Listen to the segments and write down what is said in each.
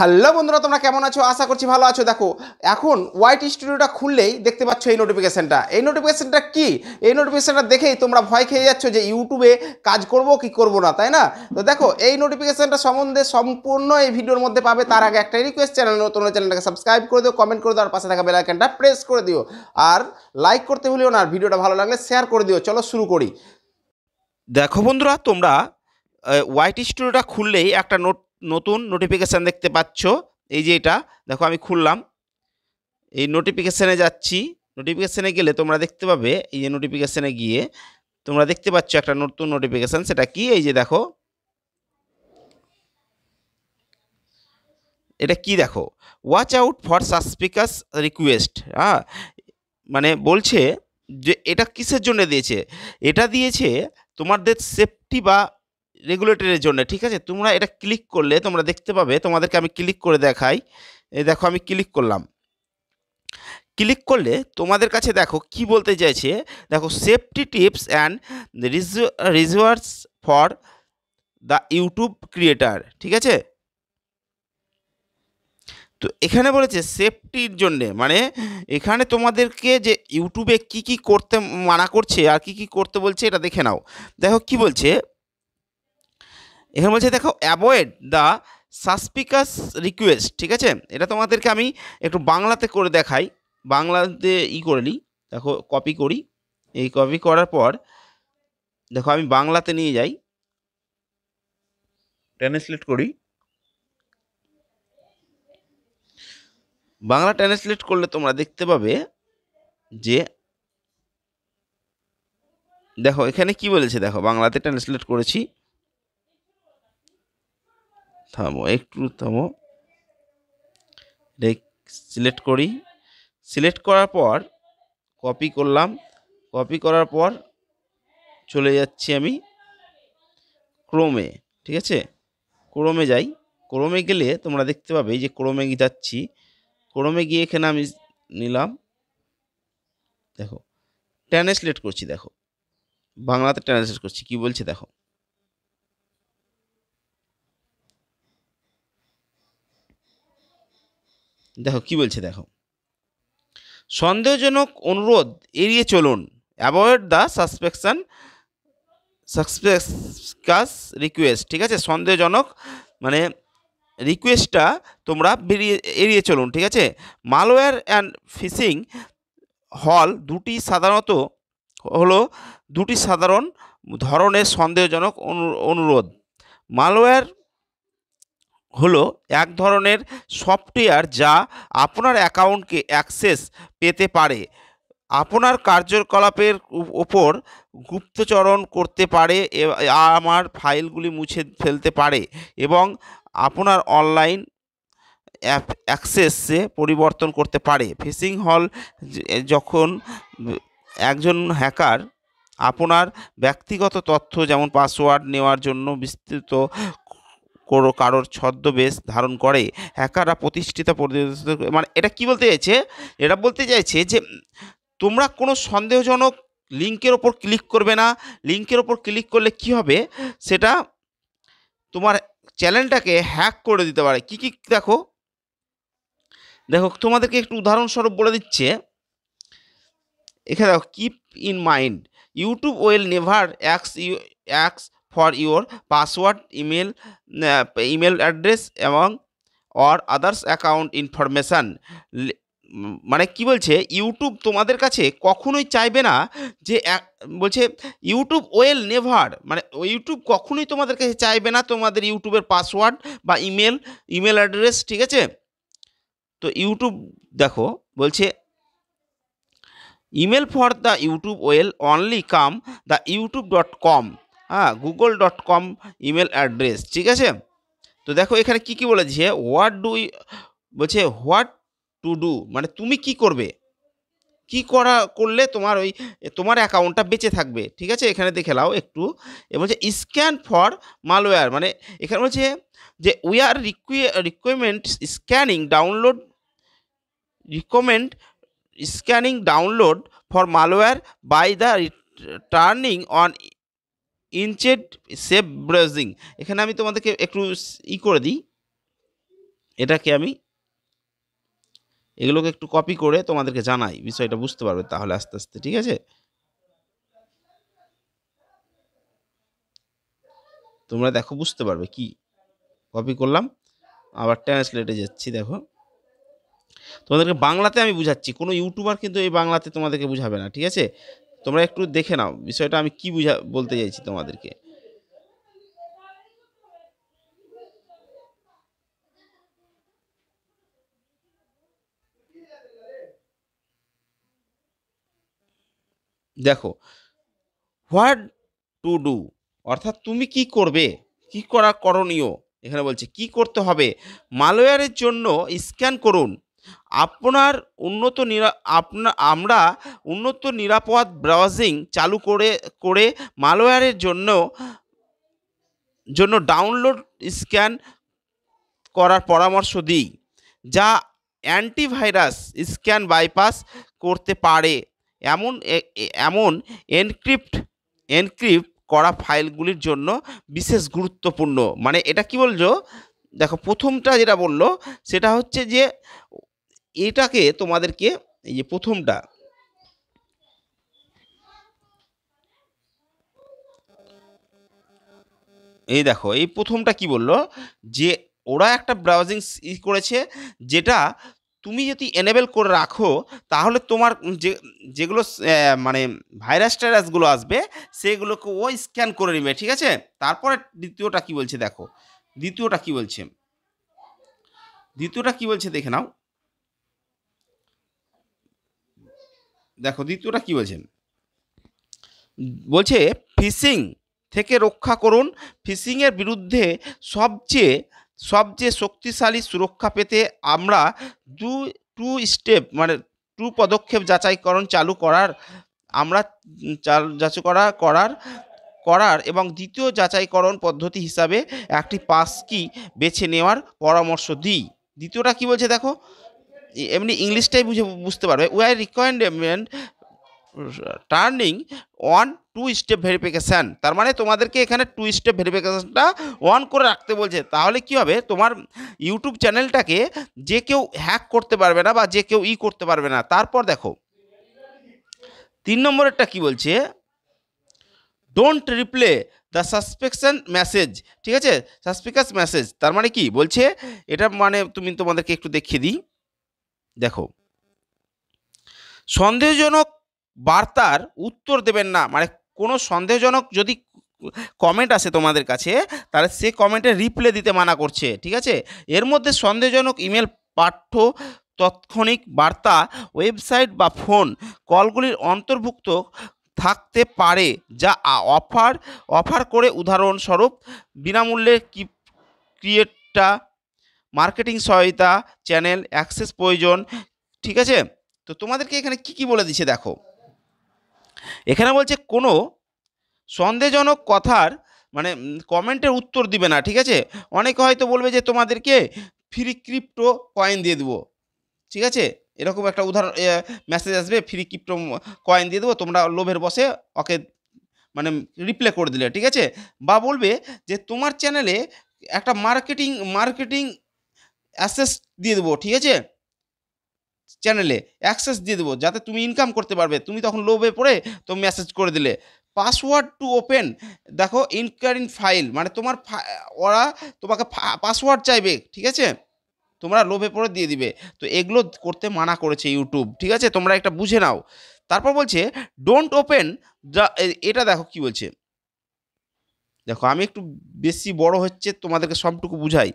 Hello বন্ধুরা, তোমরা কেমন আছো? আশা করছি ভালো আছো। দেখো, এখন ওয়াইটি স্টুডিওটা খুললেই দেখতে পাচ্ছ এই নোটিফিকেশনটা কি? এই নোটিফিকেশনটা দেখেই তোমরা ভয় খেয়ে যাচ্ছ যে ইউটিউবে কাজ করব কি করব না, তাই না? তো দেখো, এই নোটিফিকেশনটা সম্বন্ধে সম্পূর্ণ এই ভিডিওর মধ্যে পাবে। তার আগে একটা রিকোয়েস্ট, নতুন চ্যানেলটাকে সাবস্ক্রাইব করে দিও, কমেন্ট করে দিও, আর পাশে থাকা বেল আইকনটা প্রেস করে দিও, আর লাইক করতে ভুলিও না। আর ভিডিওটা ভালো লাগলে শেয়ার করে দিও। চলো শুরু করি। দেখো বন্ধুরা, তোমরা ওয়াইটি স্টুডিওটা খুললেই একটা নতুন নোটিফিকেশান দেখতে পাচ্ছ। এই যে এটা দেখো, আমি খুললাম, এই নোটিফিকেশানে যাচ্ছি। নোটিফিকেশানে গেলে তোমরা দেখতে পাবে, এই যে নোটিফিকেশানে গিয়ে তোমরা দেখতে পাচ্ছ একটা নতুন নোটিফিকেশান। সেটা কি? এই যে দেখো, এটা কি দেখো, ওয়াচ আউট ফর সাসপিকাস রিকোয়েস্ট। হ্যাঁ, মানে বলছে যে এটা কিসের জন্য দিয়েছে। এটা দিয়েছে তোমাদের সেফটি বা রেগুলেটরের জন্য, ঠিক আছে? তোমরা এটা ক্লিক করলে তোমরা দেখতে পাবে, তোমাদেরকে আমি ক্লিক করে দেখাই। এই দেখো, আমি ক্লিক করলাম। ক্লিক করলে তোমাদের কাছে দেখো কি বলতে চাইছে। দেখো, safety tips and rewards for the YouTube creator, ঠিক আছে? তো এখানে বলেছে সেফটির জন্যে, মানে এখানে তোমাদেরকে যে ইউটিউবে কি কি করতে মানা করছে আর কি কি করতে বলছে এটা দেখে নাও। দেখো কি বলছে এখানে, বলছে দেখো, অ্যাভয়েড দ্য সাসপিকাস রিকোয়েস্ট, ঠিক আছে? এটা তোমাদেরকে আমি একটু বাংলাতে করে দেখাই। বাংলাতে করে নিই। দেখো, কপি করি। এই কপি করার পর দেখো, আমি বাংলাতে নিয়ে যাই, ট্রান্সলেট করি। বাংলা ট্রান্সলেট করলে তোমরা দেখতে পাবে যে দেখো এখানে কি বলেছে। দেখো, বাংলাতে ট্রান্সলেট করেছি। থামো, একটু থামো, সিলেক্ট করি। সিলেক্ট করার পর কপি করলাম। কপি করার পর চলে যাচ্ছি আমি ক্রোমে, ঠিক আছে? ক্রোমে যাই। ক্রোমে গেলে তোমরা দেখতে পাবে যে ক্রোমে যাচ্ছি। ক্রোমে গিয়ে এখানে আমি নিলাম, দেখো ট্রান্সলেট করছি। দেখো, বাংলাতে ট্রান্সলেট করছি, কি বলছে দেখো। দেখো কি বলছে, দেখো, সন্দেহজনক অনুরোধ এড়িয়ে চলুন, অ্যাভয়েড দ্য সাসপিকাস রিকোয়েস্ট, ঠিক আছে? সন্দেহজনক মানে রিকোয়েস্টটা তোমরা এড়িয়ে চলুন, ঠিক আছে? মালওয়্যার অ্যান্ড ফিশিং হলো দুটি সাধারণ ধরনের সন্দেহজনক অনুরোধ। মালওয়্যার হলো এক ধরনের সফটওয়্যার যা আপনার অ্যাকাউন্টকে অ্যাক্সেস পেতে পারে, আপনার কার্যকলাপের ওপর গুপ্তচরণ করতে পারে, আমার ফাইলগুলি মুছে ফেলতে পারে এবং আপনার অনলাইন অ্যাক্সেসে পরিবর্তন করতে পারে। ফিশিং হল যখন একজন হ্যাকার আপনার ব্যক্তিগত তথ্য যেমন পাসওয়ার্ড নেওয়ার জন্য বিস্তৃত কারোর ছদ্মবেশ ধারণ করে। হ্যাকাররা প্রতিষ্ঠিত মানে এটা কি বলতে চাইছে? এটা বলতে চাইছে যে তোমরা কোনো সন্দেহজনক লিঙ্কের ওপর ক্লিক করবে না। লিঙ্কের ওপর ক্লিক করলে কি হবে, সেটা তোমার চ্যানেলটাকে হ্যাক করে দিতে পারে। কি কি দেখো, দেখো তোমাদেরকে একটু উদাহরণস্বরূপ বলে দিচ্ছে। এখানে দেখো, keep in mind YouTube will never অ্যাক্স for your password, email address এবং অর আদার্স অ্যাকাউন্ট ইনফরমেশান। মানে কি বলছে, ইউটিউব তোমাদের কাছে কখনোই চাইবে না যে বলছে ইউটিউব উইল নেভার, মানে ইউটিউব কখনোই তোমাদের কাছে চাইবে না তোমাদের ইউটিউবের পাসওয়ার্ড বা ইমেল অ্যাড্রেস, ঠিক আছে? তো ইউটিউব দেখো বলছে email for the YouTube will only come the youtube.com, হ্যাঁ, google.com ইমেল অ্যাড্রেস, ঠিক আছে? তো দেখো এখানে কি কি বলেছে, বলছে হোয়াট টু ডু, মানে তুমি কি করবে, কি করলে তোমার অ্যাকাউন্টটা বেঁচে থাকবে, ঠিক আছে? এখানে দেখে নাও একটু। বলছে স্ক্যান ফর মালওয়্যার, মানে এখানে বলছে যে we are recommend scanning download for malware by the turning on enhanced safe browsing. এখানে আমি তোমাদেরকে একটু করে দিই, এটাকে আমি এগুলোকে একটু কপি করে তোমাদেরকে জানাই, বিষয়টা বুঝতে পারবে তাহলে আস্তে আস্তে, ঠিক আছে? তোমরা দেখো বুঝতে পারবে কি কপি করলাম। আবার ট্রান্সলেটে যাচ্ছি, দেখো তোমাদেরকে বাংলাতে আমি বুঝাচ্ছি, কোনো ইউটিউবার কিন্তু এই বাংলাতে তোমাদেরকে বুঝাবে না, ঠিক আছে? তোমরা একটু দেখে নাও বিষয়টা আমি কি বলতে চাইছি তোমাদেরকে। দেখো, হোয়াট টু ডু, অর্থাৎ তুমি কি করবে, কি করা করণীয়। এখানে বলছে কি করতে হবে। মালওয়্যারের জন্য স্ক্যান করুন। আপনার উন্নত আমরা উন্নত নিরাপদ ব্রাউজিং চালু করে মালওয়্যারের জন্য ডাউনলোড স্ক্যান করার পরামর্শ দিই, যা অ্যান্টিভাইরাস স্ক্যান বাইপাস করতে পারে এমন এনক্রিপ্ট করা ফাইলগুলির জন্য বিশেষ গুরুত্বপূর্ণ। মানে এটা কি বলছো, দেখো প্রথমটা যেটা বললো সেটা হচ্ছে যে এটাকে তোমাদেরকে, এই যে প্রথমটা, এই দেখো এই প্রথমটা কি বললো, যে ওরা একটা ব্রাউজিং করেছে, যেটা তুমি যদি এনেবেল করে রাখো তাহলে তোমার যেগুলো মানে ভাইরাস টাইরাসগুলো আসবে সেগুলোকে ও স্ক্যান করে নেবে, ঠিক আছে? তারপরে দ্বিতীয়টা কি বলছে, দেখো দ্বিতীয়টা কি বলছে, দেখে নাও। দেখো দ্বিতীয়টা কি বলছে, ফিশিং থেকে রক্ষা করুন। ফিশিংয়ের বিরুদ্ধে সবচেয়ে শক্তিশালী সুরক্ষা পেতে আমরা টু স্টেপ মানে টু পদক্ষেপ যাচাইকরণ চালু করার আমরা যাচাই করার এবং দ্বিতীয় যাচাইকরণ পদ্ধতি হিসাবে একটি পাস কি বেছে নেওয়ার পরামর্শ দিই। দ্বিতীয়টা কি বলছে দেখো, এমনি ইংলিশটাই বুঝতে পারবে। We are recommend turning on two step verification. তার মানে তোমাদেরকে এখানে টু স্টেপ ভেরিফিকেশানটা অন করে রাখতে বলছে। তাহলে কি হবে, তোমার ইউটিউব চ্যানেলটাকে যে কেউ হ্যাক করতে পারবে না বা যে কেউ করতে পারবে না। তারপর দেখো 3 নম্বরেরটা কি বলছে, don't reply the suspicion message, ঠিক আছে? সাসপিকাস মেসেজ তার মানে কি বলছে, এটা মানে তোমাদেরকে একটু দেখিয়ে দিই। দেখো, সন্দেহজনক বার্তার উত্তর দেবেন না। মানে কোনো সন্দেহজনক যদি কমেন্ট আসে তোমাদের কাছে, তাহলে সে কমেন্টে রিপ্লে দিতে মানা করছে, ঠিক আছে? এর মধ্যে সন্দেহজনক ইমেল, পাঠ্য, তাৎক্ষণিক বার্তা, ওয়েবসাইট বা ফোন কলগুলির অন্তর্ভুক্ত থাকতে পারে, যা অফার করে, উদাহরণস্বরূপ বিনামূল্যে ক্রিয়েটা, মার্কেটিং সহায়তা, চ্যানেল অ্যাক্সেস প্রয়োজন, ঠিক আছে? তো তোমাদেরকে এখানে কি বলে দিচ্ছে দেখো, এখানে বলছে কোনো সন্দেহজনক কথার মানে কমেন্টের উত্তর দিবে না, ঠিক আছে? অনেকে হয়তো বলবে যে তোমাদেরকে ফ্রি ক্রিপ্টো কয়েন দিয়ে দেবো, ঠিক আছে? এরকম একটা উদাহরণ মেসেজ আসবে, ফ্রি ক্রিপ্টো কয়েন দিয়ে দেবো, তোমরা লোভের বসে ওকে মানে রিপ্লে করে দিলে, ঠিক আছে? বা বলবে যে তোমার চ্যানেলে একটা মার্কেটিং অ্যাসেস দিয়ে দেবো, ঠিক আছে? চ্যানেলে অ্যাক্সেস দিয়ে দেবো যাতে তুমি ইনকাম করতে পারবে। তুমি তখন লোভে পড়ে তো মেসেজ করে দিলে। পাসওয়ার্ড টু ওপেন, দেখো ইনকারিং ফাইল, মানে ওরা তোমাকে পাসওয়ার্ড চাইবে, ঠিক আছে? তোমরা লোভে পড়ে দিয়ে দিবে। তো এগুলো করতে মানা করেছে ইউটিউব, ঠিক আছে? তোমরা একটা বুঝে নাও। তারপর বলছে ডোন্ট ওপেন দ্য, এটা দেখো কি বলছে, দেখো আমি একটু বেশি বড় হচ্ছে তোমাদেরকে সবটুকু বুঝাই।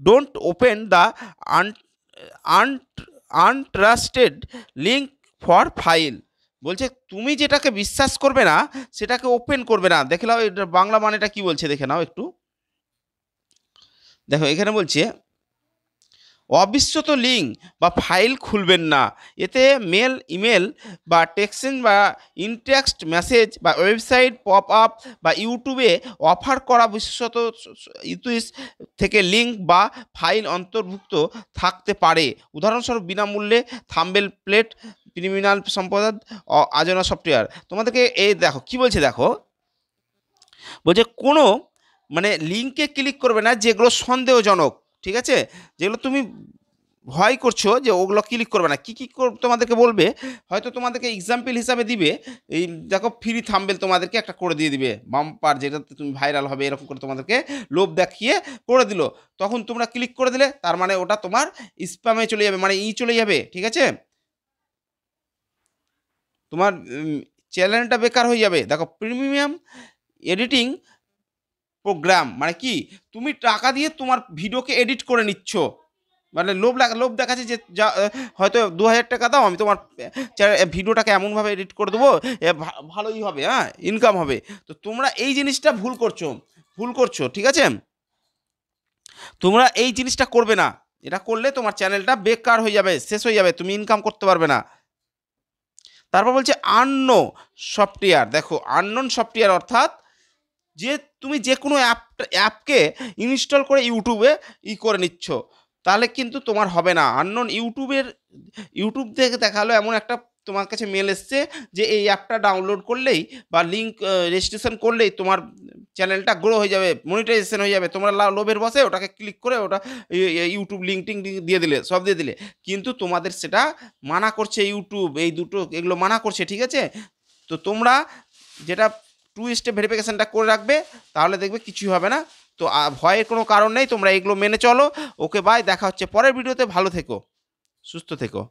Don't open the untrusted link for file, বলছে তুমি যেটাকে বিশ্বাস করবে না সেটাকে ওপেন করবে না। দেখে নাও এটা বাংলা মানেটা কি বলছে, দেখে নাও একটু। দেখো এখানে বলছে অবিশ্বত লিঙ্ক বা ফাইল খুলবেন না। এতে মেল, ইমেল বা টেক্সট বা ইনটেক্সট মেসেজ বা ওয়েবসাইট পপ আপ বা ইউটিউবে অফার করা বিশেষত ইউটিউব থেকে লিঙ্ক বা ফাইল অন্তর্ভুক্ত থাকতে পারে। উদাহরণস্বরূপ বিনামূল্যে থাম্বনেল প্লেট, ক্রিমিনাল সম্পদ, আজনা সফটওয়্যার। তোমাদেরকে এই দেখো কি বলছে, দেখো বলছে কোনো মানে লিঙ্কে ক্লিক করবে না যেগুলো সন্দেহজনক, ঠিক আছে? যেগুলো তুমি ভয় করছো যে ওগুলো ক্লিক করবে না, কী কী তোমাদেরকে বলবে, হয়তো তোমাদেরকে এক্সাম্পল হিসাবে দিবে, এই দেখো ফ্রি থাম্বনেল তোমাদেরকে একটা করে দিয়ে দিবে বাম্পার, যেটাতে তুমি ভাইরাল হবে, এরকম করে তোমাদেরকে লোভ দেখিয়ে করে দিল। তখন তোমরা ক্লিক করে দিলে, তার মানে ওটা তোমার স্প্যামে চলে যাবে, মানে চলে যাবে, ঠিক আছে? তোমার চ্যানেলটা বেকার হয়ে যাবে। দেখো প্রিমিয়াম এডিটিং প্রোগ্রাম মানে কি, তুমি টাকা দিয়ে তোমার ভিডিওকে এডিট করে নিচ্ছ, মানে লোভ দেখাচ্ছে যে যা হয়তো ২,০০০ দাও, আমি তোমার ভিডিওটাকে এমনভাবে এডিট করে দেবো, ভালোই হবে, হ্যাঁ ইনকাম হবে। তো তোমরা এই জিনিসটা ভুল করছো, ঠিক আছে? তোমরা এই জিনিসটা করবে না, এটা করলে তোমার চ্যানেলটা বেকার হয়ে যাবে, শেষ হয়ে যাবে, তুমি ইনকাম করতে পারবে না। তারপর বলছে সফটওয়্যার। দেখো আননোন সফটওয়্যার অর্থাৎ যে তুমি যে কোনো অ্যাপকে ইনস্টল করে ইউটিউবে করে নিচ্ছ, তাহলে কিন্তু তোমার হবে না। ইউটিউব থেকে দেখালো এমন একটা তোমার কাছে মেল এসছে যে এই অ্যাপটা ডাউনলোড করলেই বা লিঙ্ক রেজিস্ট্রেশন করলেই তোমার চ্যানেলটা গ্রো হয়ে যাবে, মনিটাইজেশন হয়ে যাবে। তোমরা লোভের বসে ওটাকে ক্লিক করে ওটা ইউটিউব লিঙ্ক টিঙ্ক দিয়ে দিলে, সব দিয়ে দিলে, কিন্তু তোমাদের সেটা মানা করছে ইউটিউব, এই দুটো এগুলো মানা করছে, ঠিক আছে? তো তোমরা যেটা 2 স্টেপ ভেরিফিকেশনটা করে রাখবে, তাহলে দেখবে কিছুই হবে না। তো ভয়ের কোনো কারণ নেই, তোমরা এগুলো মেনে চলো। ওকে বাই, দেখা হচ্ছে পরের ভিডিওতে। ভালো থেকো, সুস্থ থেকো।